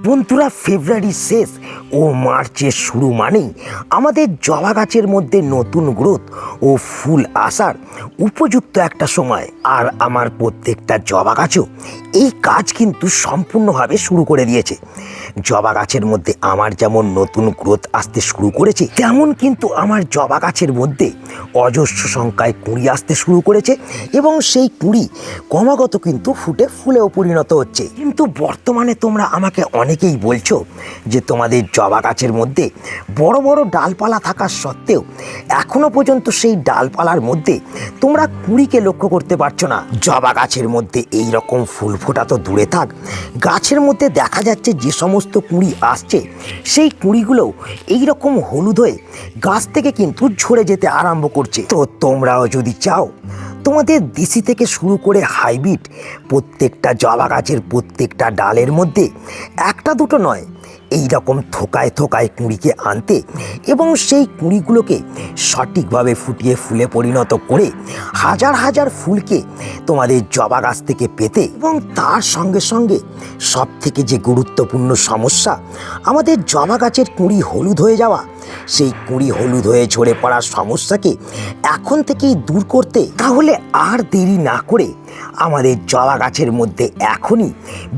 বন্ধুরা, ফেব্রুয়ারি শেষ ও মার্চের শুরু মানেই আমাদের জবা গাছের মধ্যে নতুন গ্রোথ ও ফুল আসার উপযুক্ত একটা সময়। আর আমার প্রত্যেকটা জবা গাছও এই কাজ কিন্তু সম্পূর্ণভাবে শুরু করে দিয়েছে। জবা গাছের মধ্যে আমার যেমন নতুন গ্রোথ আসতে শুরু করেছে, তেমন কিন্তু আমার জবা গাছের মধ্যে অজস্র সংখ্যায় কুঁড়ি আসতে শুরু করেছে এবং সেই কুঁড়ি ক্রমাগত কিন্তু ফুটে ফুলেও পরিণত হচ্ছে। কিন্তু বর্তমানে তোমরা আমাকে অনেকেই বলছো যে তোমাদের জবা গাছের মধ্যে বড় বড় ডালপালা থাকার সত্ত্বেও এখনো পর্যন্ত সেই ডালপালার মধ্যে তোমরা কুঁড়িকে লক্ষ্য করতে পারছো না। জবা গাছের মধ্যে এই রকম ফুল ফোটা তো দূরে থাক, গাছের মধ্যে দেখা যাচ্ছে যে সমস্ত কুঁড়ি আসছে সেই কুঁড়িগুলোও এইরকম হলুদ হয়ে গাছ থেকে কিন্তু ঝরে যেতে আরম্ভ করছে। তো তোমরাও যদি চাও তোমাদের দেশি থেকে শুরু করে হাইব্রিড প্রত্যেকটা জবা গাছের প্রত্যেকটা ডালের মধ্যে একটা দুটো নয়, এই রকম থোকায় থোকায় কুঁড়িকে আনতে এবং সেই কুঁড়িগুলোকে সঠিকভাবে ফুটিয়ে ফুলে পরিণত করে হাজার হাজার ফুলকে তোমাদের জবা গাছ থেকে পেতে, এবং তার সঙ্গে সঙ্গে সব থেকে যে গুরুত্বপূর্ণ সমস্যা আমাদের জবা গাছের কুঁড়ি হলুদ হয়ে যাওয়া, সেই কুঁড়ি হলুদ হয়ে ঝরে পড়ার সমস্যাকে এখন থেকেই দূর করতে তাহলে আর দেরি না করে আমাদের জবা গাছের মধ্যে এখনই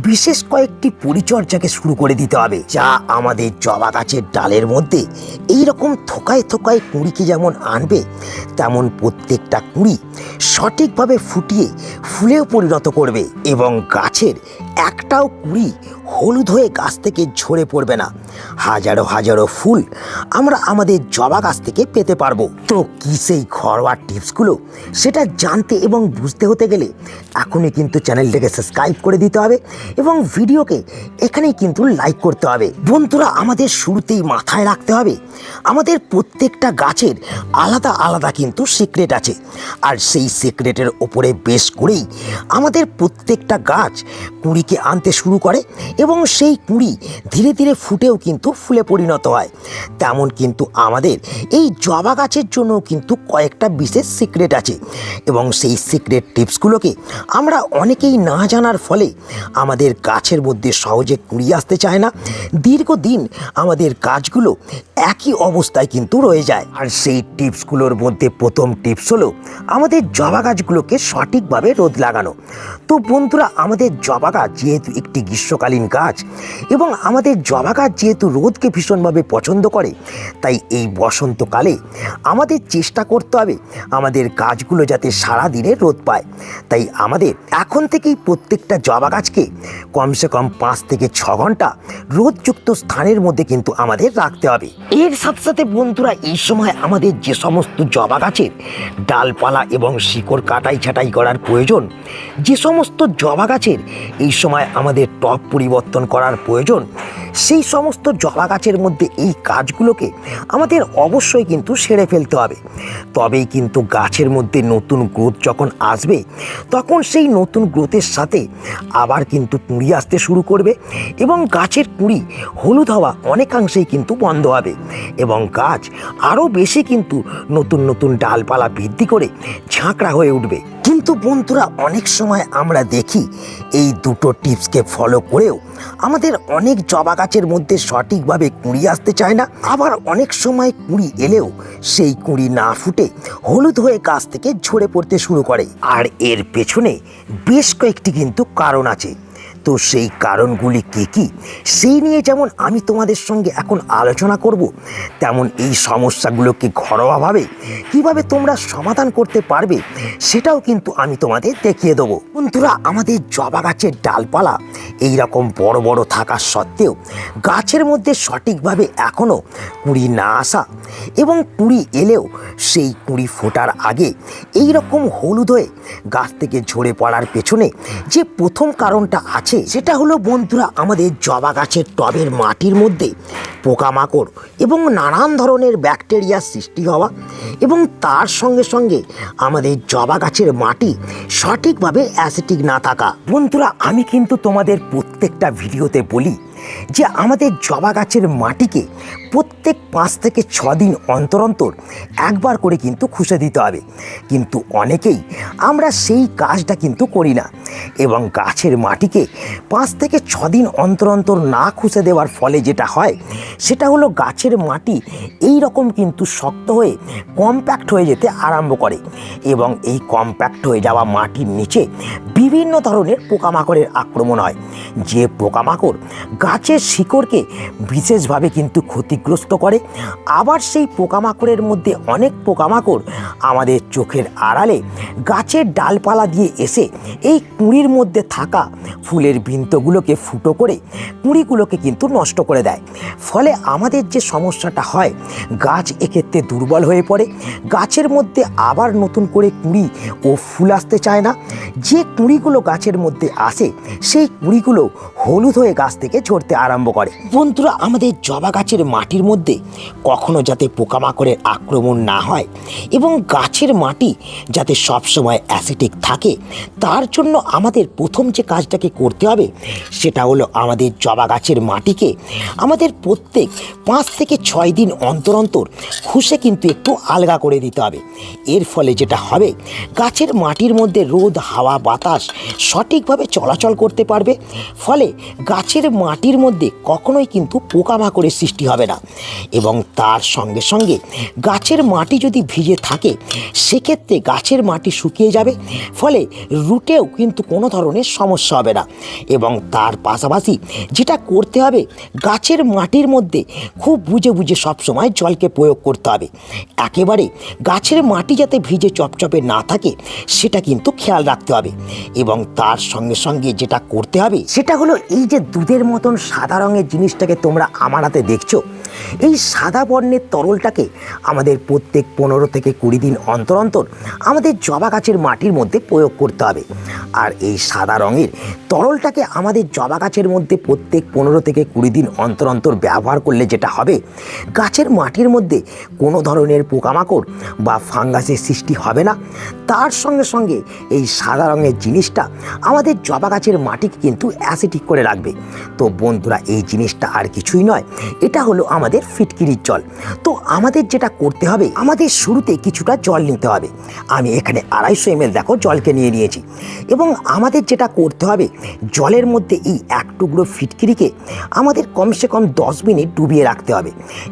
বিশেষ কয়েকটি পরিচর্যাকে শুরু করে দিতে হবে, যা আমাদের জবা গাছের ডালের মধ্যে এই রকম থোকায় থোকায় কুঁড়িকে যেমন আনবে, তেমন প্রত্যেকটা কুঁড়ি সঠিকভাবে ফুটিয়ে ফুলেও পরিণত করবে এবং গাছের একটাও কুঁড়ি হলুদ হয়ে গাছ থেকে ঝরে পড়বে না। হাজারো হাজারো ফুল আমরা আমাদের জবা গাছ থেকে পেতে পারবো। তো কি সেই ঘরোয়া টিপসগুলো, সেটা জানতে এবং বুঝতে হতে গেলে এখনই কিন্তু চ্যানেলটাকে সাবস্ক্রাইব করে দিতে হবে এবং ভিডিওকে এখানেই কিন্তু লাইক করতে হবে। বন্ধুরা, আমাদের শুরুতেই মাথায় রাখতে হবে আমাদের প্রত্যেকটা গাছের আলাদা আলাদা কিন্তু সিক্রেট আছে, আর সেই সিক্রেটের ওপরে বেস করেই আমাদের প্রত্যেকটা গাছ কুঁড়িকে আনতে শুরু করে এবং সেই কুঁড়ি ধীরে ধীরে ফুটেও কিন্তু ফুলে পরিণত হয়। তেমন কিন্তু আমাদের এই জবা গাছের জন্য কিন্তু কয়েকটা বিশেষ সিক্রেট আছে এবং সেই সিক্রেট টিপসগুলোকে আমরা অনেকেই না জানার ফলে আমাদের গাছের মধ্যে সহজে কুঁড়ি আসতে চায় না। দীর্ঘদিন আমাদের গাছগুলো একই অবস্থায় কিন্তু রয়ে যায়। আর সেই টিপসগুলোর মধ্যে প্রথম টিপস হলো আমাদের জবা গাছগুলোকে সঠিকভাবে রোদ লাগানো। তো বন্ধুরা, আমাদের জবা গাছ যেহেতু একটি গ্রীষ্মকালীন গাছ এবং আমাদের জবা গাছ যেহেতু রোদকে ভীষণভাবে পছন্দ করে, তাই এই বসন্তকালে আমাদের চেষ্টা করতে হবে আমাদের গাছগুলো যাতে সারাদিনে রোদ পায়। তাই আমাদের এখন থেকেই প্রত্যেকটা জবা গাছকে কমসে কম 5 থেকে 6 ঘন্টা রোদযুক্ত স্থানের মধ্যে কিন্তু আমাদের রাখতে হবে। এর সাথে সাথে বন্ধুরা, এই সময় আমাদের যে সমস্ত জবা গাছের ডালপালা এবং শিকড় কাটাই ছাঁটাই করার প্রয়োজন, যে সমস্ত জবা গাছের এই সময় আমাদের টব পরিবর্তন করার প্রয়োজন, সেই সমস্ত জবা গাছের মধ্যে এই কাজগুলোকে আমাদের অবশ্যই কিন্তু সেরে ফেলতে হবে। তবেই কিন্তু গাছের মধ্যে নতুন গ্রোথ যখন আসবে, তখন সেই নতুন গ্রোথের সাথে আবার কিন্তু কুঁড়ি আসতে শুরু করবে এবং গাছের কুঁড়ি হলুদ হওয়া অনেকাংশেই কিন্তু বন্ধ হবে এবং গাছ আরও বেশি কিন্তু নতুন নতুন ডালপালা বৃদ্ধি করে ঝাঁকড়া হয়ে উঠবে। কিন্তু বন্ধুরা, অনেক সময় আমরা দেখি এই দুটো টিপসকে ফলো করেও আমাদের অনেক জবা গাছের মধ্যে সঠিকভাবে কুঁড়ি আসতে চায় না, আবার অনেক সময় কুঁড়ি এলেও সেই কুঁড়ি না ফুটে হলুদ হয়ে গাছ থেকে ঝরে পড়তে শুরু করে। আর এর পেছনে বেশ কয়েকটি কিন্তু কারণ আছে। তো সেই কারণগুলি কী কী, সেই নিয়ে যেমন আমি তোমাদের সঙ্গে এখন আলোচনা করব, তেমন এই সমস্যাগুলোকে ঘরোয়াভাবে কিভাবে তোমরা সমাধান করতে পারবে সেটাও কিন্তু আমি তোমাদের দেখিয়ে দেবো। বন্ধুরা, আমাদের জবা গাছের ডালপালা এই রকম বড় বড় থাকা সত্ত্বেও গাছের মধ্যে সঠিকভাবে এখনও কুঁড়ি না আসা এবং কুঁড়ি এলেও সেই কুঁড়ি ফোটার আগে এই রকম হলুদ হয়ে গাছ থেকে ঝরে পড়ার পেছনে যে প্রথম কারণটা আছে, সেটা হলো বন্ধুরা, আমাদের জবা গাছের টবের মাটির মধ্যে পোকামাকড় এবং নানান ধরনের ব্যাকটেরিয়ার সৃষ্টি হওয়া এবং তার সঙ্গে সঙ্গে আমাদের জবা গাছের মাটি সঠিকভাবে অ্যাসিডিক না থাকা। বন্ধুরা, আমি কিন্তু তোমাদের প্রত্যেকটা ভিডিওতে বলি যে আমাদের জবা গাছের মাটিকে প্রত্যেক 5 থেকে 6 দিন অন্তর অন্তর একবার করে কিন্তু খুঁজে দিতে হবে, কিন্তু অনেকেই আমরা সেই কাজটা কিন্তু করি না এবং গাছের মাটিকে 5 থেকে 6 দিন অন্তর অন্তর না খুঁজে দেওয়ার ফলে যেটা হয় সেটা হলো গাছের মাটি এই রকম কিন্তু শক্ত হয়ে কম্প্যাক্ট হয়ে যেতে আরম্ভ করে এবং এই কম্প্যাক্ট হয়ে যাওয়া মাটির নিচে বিভিন্ন ধরনের পোকামাকড়ের আক্রমণ হয়, যে পোকামাকড় গাছের শিকড়কে বিশেষভাবে কিন্তু ক্ষতিগ্রস্ত করে। আবার সেই পোকামাকড়ের মধ্যে অনেক পোকামাকড় আমাদের চোখের আড়ালে গাছের ডালপালা দিয়ে এসে এই কুঁড়ির মধ্যে থাকা ফুলের বৃন্তগুলোকে ফুটো করে কুঁড়িগুলোকে কিন্তু নষ্ট করে দেয়। ফলে আমাদের যে সমস্যাটা হয়, গাছ এক্ষেত্রে দুর্বল হয়ে পড়ে, গাছের মধ্যে আবার নতুন করে কুঁড়ি ও ফুল আসতে চায় না। যে কুঁড়িগুলো গাছের মধ্যে আসে সেই কুঁড়িগুলো হলুদ হয়ে গাছ থেকে ঝরতে আরম্ভ করে। বন্ধুরা, আমাদের জবা গাছের মাটির মধ্যে কখনো যাতে পোকামাকড়ের আক্রমণ না হয় এবং গাছের মাটি যাতে সবসময় অ্যাসিডিক থাকে, তার জন্য আমাদের প্রথম যে কাজটাকে করতে হবে সেটা হলো আমাদের জবা গাছের মাটিকে আমাদের প্রত্যেক 5 থেকে 6 দিন অন্তর অন্তর খুশে কিন্তু একটু আলগা করে দিতে হবে। এর ফলে যেটা হবে, গাছের মাটির মধ্যে রোদ, হাওয়া, বাতাস সঠিকভাবে চলাচল করতে পারবে। ফলে গাছের মাটির মধ্যে কখনোই কিন্তু পোকামাকড়ের সৃষ্টি হবে না এবং তার সঙ্গে সঙ্গে গাছের মাটি যদি ভিজে থাকে সেক্ষেত্রে গাছের মাটি শুকিয়ে যাবে, ফলে রুটেও কিন্তু কোনো ধরনের সমস্যা হবে না। এবং তার পাশাপাশি যেটা করতে হবে, গাছের মাটির মধ্যে খুব বুঝে বুঝে সবসময় জলকে প্রয়োগ করতে হবে। একেবারে গাছের মাটি যাতে ভিজে চপচপে না থাকে সেটা কিন্তু খেয়াল রাখতে হবে। এবং তার সঙ্গে সঙ্গে যেটা করতে হবে সেটা হলো, এই যে দুধের মতন সাদা রঙের জিনিসটাকে তোমরা আমার হাতে দেখছো, এই সাদা বর্ণের তরলটাকে আমাদের প্রত্যেক 15 থেকে 20 দিন অন্তর অন্তর আমাদের জবা গাছের মাটির মধ্যে প্রয়োগ করতে হবে। আর এই সাদা রঙের তরলটাকে আমাদের জবা গাছের মধ্যে প্রত্যেক 15 থেকে 20 দিন অন্তর অন্তর ব্যবহার করলে যেটা হবে, গাছের মাটির মধ্যে কোনো ধরনের পোকামাকড় বা ফাঙ্গাসের সৃষ্টি হবে না। তার সঙ্গে সঙ্গে এই সাদা রঙের জিনিসটা আমাদের জবা গাছের মাটিকে কিন্তু অ্যাসিডিক করে রাখবে। তো বন্ধুরা, এই জিনিসটা আর কিছুই নয়, এটা হলো আমাদের ফিটকিরির জল। তো আমাদের যেটা করতে হবে, আমাদের শুরুতে কিছুটা জল নিতে হবে। আমি এখানে 250 ml দেখো জলকে নিয়ে নিয়েছি এবং আমাদের যেটা করতে হবে, জলের মধ্যে এই 1 টুকরো ফিটকিরিকে আমাদের কমসে কম 10 মিনিট ডুবিয়ে রাখতে হবে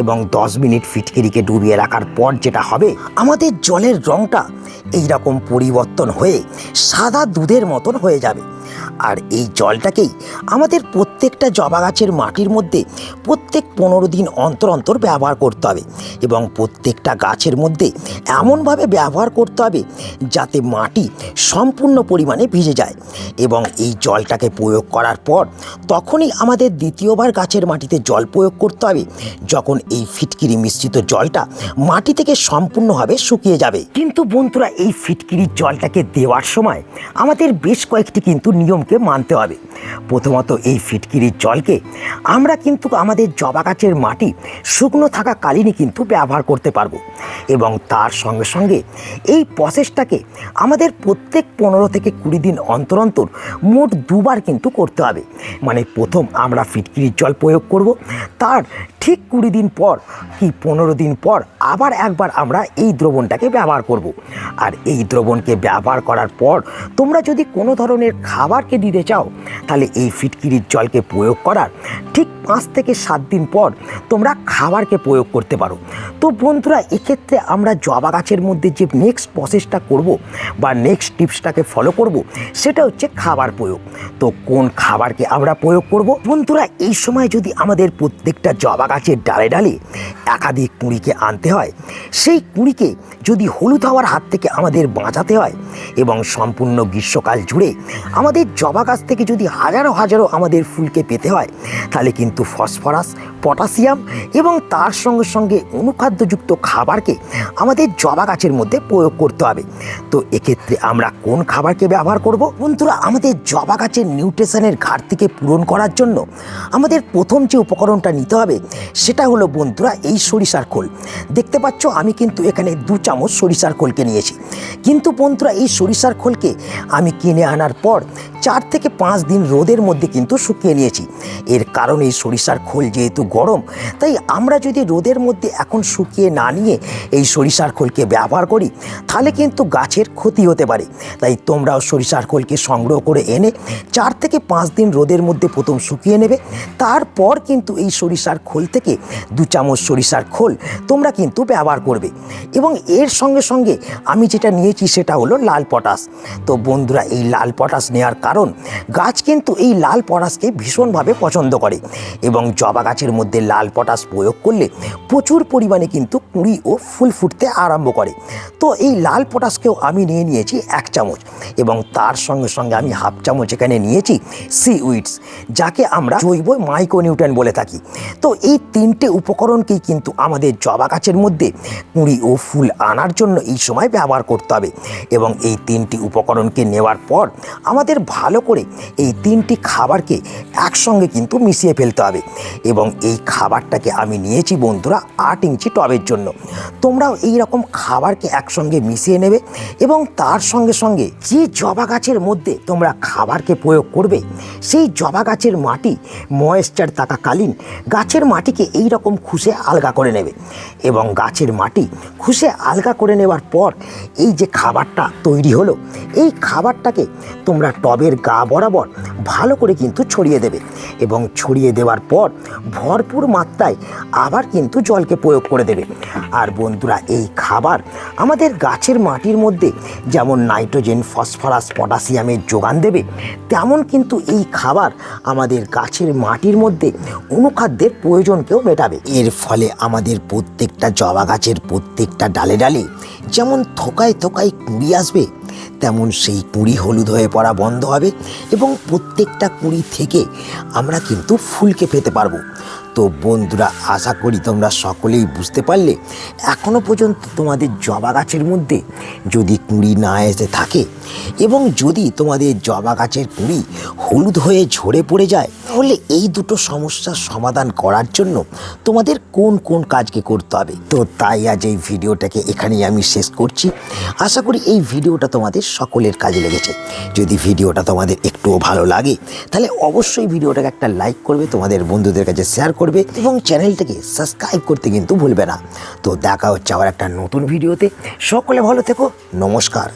এবং 10 মিনিট ফিটকিরিকে ডুবিয়ে রাখার পর যেটা হবে, আমাদের জলের রঙটা এইরকম পরিবর্তন হয়ে সাদা দুধের মতন হয়ে যাবে। আর এই জলটাকেই আমাদের প্রত্যেকটা জবা গাছের মাটির মধ্যে প্রত্যেক 15 দিন অন্তর অন্তর ব্যবহার করতে হবে এবং প্রত্যেকটা গাছের মধ্যে এমনভাবে ব্যবহার করতে হবে যাতে মাটি সম্পূর্ণ পরিমাণে ভিজে যায়। এবং এই জলটাকে প্রয়োগ করার পর তখনই আমাদের দ্বিতীয়বার গাছের মাটিতে জল প্রয়োগ করতে হবে, যখন এই ফিটকিরি মিশ্রিত জলটা মাটি থেকে সম্পূর্ণভাবে শুকিয়ে যাবে। কিন্তু বন্ধুরা, এই ফিটকিরির জলটাকে দেওয়ার সময় আমাদের বেশ কয়েকটি কিন্তু নিয়মকে মানতে হবে। প্রথমত, এই ফিটকিরির জলকে আমরা কিন্তু আমাদের জবা গাছের মাটি শুকনো থাকাকালীনই কিন্তু ব্যবহার করতে পারবো এবং তার সঙ্গে সঙ্গে এই প্রসেসটাকে আমাদের প্রত্যেক 15 থেকে 20 দিন অন্তর অন্তর মোট 2 বার কিন্তু করতে হবে। মানে প্রথম আমরা ফিটকিরির জল প্রয়োগ করব, তার ঠিক 20 দিন পর কি 15 দিন পর আবার একবার আমরা এই দ্রবণটাকে ব্যবহার করব। আর এই দ্রবণকে ব্যবহার করার পর তোমরা যদি কোনো ধরনের খাবারকে দিতে চাও, তাহলে এই ফিটকিরির জলকে প্রয়োগ করার ঠিক 5 থেকে 7 দিন পর তোমরা খাবারকে প্রয়োগ করতে পারো। তো বন্ধুরা, এক্ষেত্রে আমরা জবা গাছের মধ্যে যে নেক্সট প্রসেসটা করব বা নেক্সট টিপসটাকে ফলো করব, সেটা হচ্ছে খাবার প্রয়োগ। তো কোন খাবারকে আমরা প্রয়োগ করব? বন্ধুরা, এই সময় যদি আমাদের প্রত্যেকটা জবা গাছের ডালে ডালে একাধিক কুঁড়িকে আনতে হয়, সেই কুঁড়িকে যদি হলুদ হাওয়ার হাত থেকে আমাদের বাঁচাতে হয় এবং সম্পূর্ণ গ্রীষ্মকাল জুড়ে আমাদের জবা গাছ থেকে যদি হাজারো হাজারো আমাদের ফুলকে পেতে হয়, তাহলে কিন্তু কিন্তু ফসফরাস, পটাশিয়াম এবং তার সঙ্গে সঙ্গে অনুখাদ্যযুক্ত খাবারকে আমাদের জবা গাছের মধ্যে প্রয়োগ করতে হবে। তো এক্ষেত্রে আমরা কোন খাবারকে ব্যবহার করব? বন্ধুরা, আমাদের জবা গাছের নিউট্রিশনের ঘাটতিকে পূরণ করার জন্য আমাদের প্রথম যে উপকরণটা নিতে হবে সেটা হলো বন্ধুরা এই সরিষার খোল। দেখতে পাচ্ছ আমি কিন্তু এখানে 2 চামচ সরিষার খোলকে নিয়েছি। কিন্তু বন্ধুরা এই সরিষার খোলকে আমি কিনে আনার পর 4 থেকে 5 দিন রোদের মধ্যে কিন্তু শুকিয়ে নিয়েছি। এর কারণ এই সরিষার খোল যেহেতু গরম, তাই আমরা যদি রোদের মধ্যে এখন শুকিয়ে না নিয়ে এই সরিষার খোলকে ব্যবহার করি তাহলে কিন্তু গাছের ক্ষতি হতে পারে। তাই তোমরাও সরিষার খোলকে সংগ্রহ করে এনে 4 থেকে 5 দিন রোদের মধ্যে প্রথম শুকিয়ে নেবে। তারপর কিন্তু এই সরিষার খোল থেকে 2 চামচ সরিষার খোল তোমরা কিন্তু ব্যবহার করবে। এবং এর সঙ্গে সঙ্গে আমি যেটা নিয়েছি সেটা হলো লাল পটাশ। তো বন্ধুরা এই লাল পটাশ নেওয়ার কারণ গাছ কিন্তু এই লাল পটাশকে ভীষণভাবে পছন্দ করে এবং জবা গাছের মধ্যে লাল পটাশ প্রয়োগ করলে প্রচুর পরিমাণে কিন্তু কুঁড়ি ও ফুল ফুটতে আরম্ভ করে। তো এই লাল পটাশকেও আমি নিয়েছি 1 চামচ এবং তার সঙ্গে সঙ্গে আমি 1/2 চামচ এখানে নিয়েছি সিউইডস, যাকে আমরা জৈব মাইক্রোনিউট্রিয়েন্ট বলে থাকি। তো এই 3টে উপকরণকেই কিন্তু আমাদের জবা গাছের মধ্যে কুঁড়ি ও ফুল আনার জন্য এই সময় ব্যবহার করতে হবে। এবং এই 3টি উপকরণকে নেওয়ার পর আমাদের ভালো করে এই 3টি খাবারকে একসঙ্গে কিন্তু মিশিয়ে ফেলতে হবে। এবং এই খাবারটাকে আমি নিয়েছি বন্ধুরা 8 ইঞ্চি টবের জন্য। তোমরাও এই রকম খাবারকে একসঙ্গে মিশিয়ে নেবে এবং তার সঙ্গে সঙ্গে যে জবা গাছের মধ্যে তোমরা খাবারকে প্রয়োগ করবে সেই জবা গাছের মাটি ময়েশ্চার থাকাকালীন গাছের মাটিকে এই রকম খুশে আলগা করে নেবে। এবং গাছের মাটি খুশে আলগা করে নেওয়ার পর এই যে খাবারটা তৈরি হলো এই খাবারটাকে তোমরা টবের গা বরাবর ভালো করে কিন্তু ছড়িয়ে দেবে এবং ছড়িয়ে দেওয়ার পর ভরপুর মাত্রায় আবার কিন্তু জলকে প্রয়োগ করে দেবে। আর বন্ধুরা এই খাবার আমাদের গাছের মাটির মধ্যে যেমন নাইট্রোজেন, ফসফরাস, পটাশিয়ামের যোগান দেবে, তেমন কিন্তু এই খাবার আমাদের গাছের মাটির মধ্যে অনুখাদ্যের প্রয়োজনকেও মেটাবে। এর ফলে আমাদের প্রত্যেকটা জবা গাছের প্রত্যেকটা ডালে ডালে যেমন থোকায় থোকায় কুঁড়ি আসবে, তেমন সেই কুঁড়ি হলুদ হয়ে পড়া বন্ধ হবে এবং প্রত্যেকটা কুঁড়ি থেকে আমরা কিন্তু ফুলকে পেতে পারবো। তো বন্ধুরা, আশা করি তোমরা সকলেই বুঝতে পারলে। এখনও পর্যন্ত তোমাদের জবা গাছের মধ্যে যদি কুঁড়ি না এসে থাকে এবং যদি তোমাদের জবা গাছের কুঁড়ি হলুদ হয়ে ঝরে পড়ে যায়, তাহলে এই দুটো সমস্যার সমাধান করার জন্য তোমাদের কোন কোন কাজকে করতে হবে। তো তাই আজ এই ভিডিওটাকে এখানেই আমি শেষ করছি। আশা করি এই ভিডিওটা তোমাদের সকলের কাজে লেগেছে। যদি ভিডিওটা তোমাদের একটুও ভালো লাগে তাহলে অবশ্যই ভিডিওটাকে একটা লাইক করবে, তোমাদের বন্ধুদের কাছে শেয়ার করবে এবং চ্যানেলটাকে সাবস্ক্রাইব করতে কিন্তু ভুলবে না। তো দেখা হচ্ছে আবার একটা নতুন ভিডিওতে। সকলে ভালো থেকো। নমস্কার।